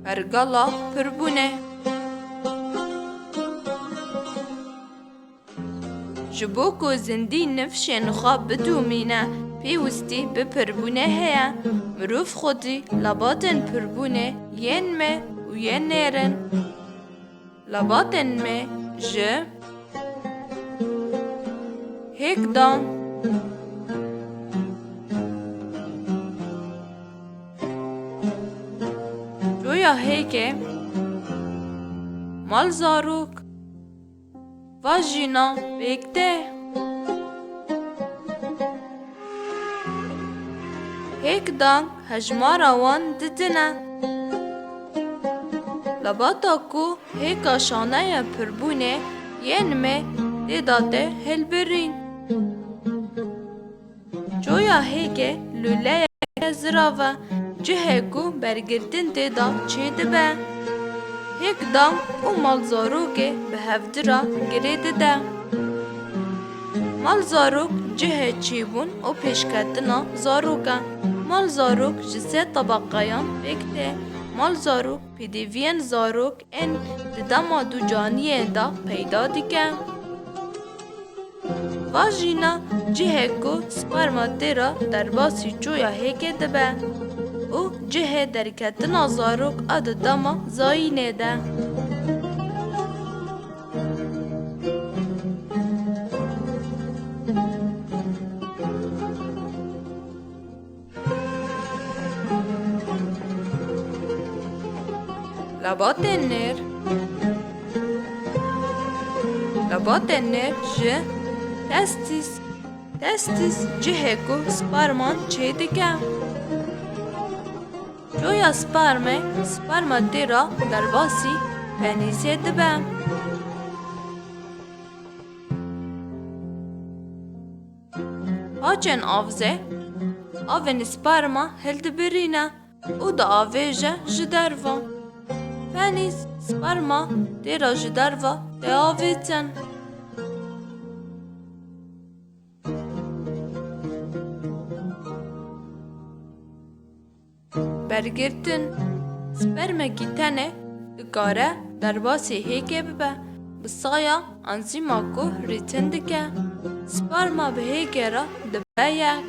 هرگالا پربونه. جبو کو زندی نفشن خواب بدومینه پیوستی به پربونه هیا مروف خودی لباتن پربونه ین مه و ین نیرن لباتن مه جه هیک دان جویا هیکه مال زاروک واجینا بیکته هیک دان هجمارا وان ددنه لباتا کو هیکا شانه پربونه ین مه دیداته هلبرین جویا هیکه لوله زراوه جهه کو برگردن دیدا چه دبه هیک دان او مال زاروگه به هفدرا گریده ده مال زاروگ جهه چیبون او پیشکتنا زاروگه مال زاروگ جسه طبقیان بکته مال زاروگ پیدیوین زاروگ ان ددما دو جانیه دا پیدا دیگه واجینا جهه کو سپرما تیرا در باسی جویا هیکه دبه او جهه درکتنا زاروگ اد دما زاینه ده لبات نر جه تستیس جهه کو سپرمان چه دیگه جویا سپرما تیرا در باسی پنیزه دبه هاچن آوزه آون سپرما هلد برینه او دا آویجه جدروا پنیز سپرما تیرا جدروا ده آویتن برگردن سپرمکی تنه دکاره در باسی هیکه ببه بسایا انزیما کو ریتن دکه سپرما به هیکه را دبه یک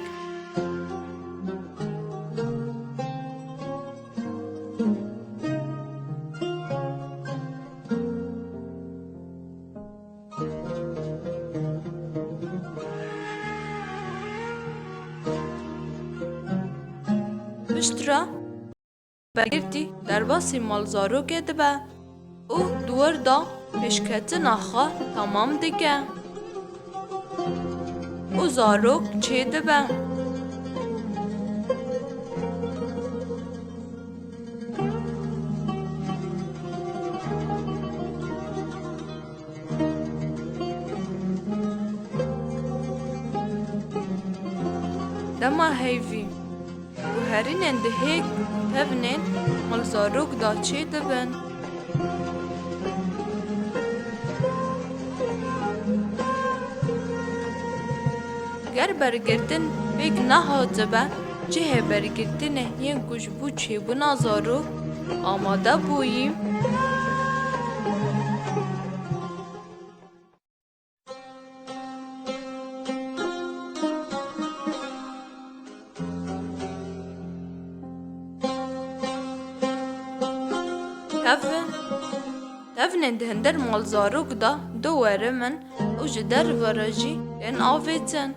پشترا برگردی در باسی مالزارو که دبه او دور دا پیشکتن آخا تمام دیگه او زاروک چه دبه دما هیوی و هرینن ده هیک تبنین مال زاروک دا چه دبن گر برگردن بیگ نها دبه جه برگردن ین گوش بو چه بنا زاروک آماده بوییم تفنن دهندر مال زاروک دا دواره من او جدر ورجی این آویتن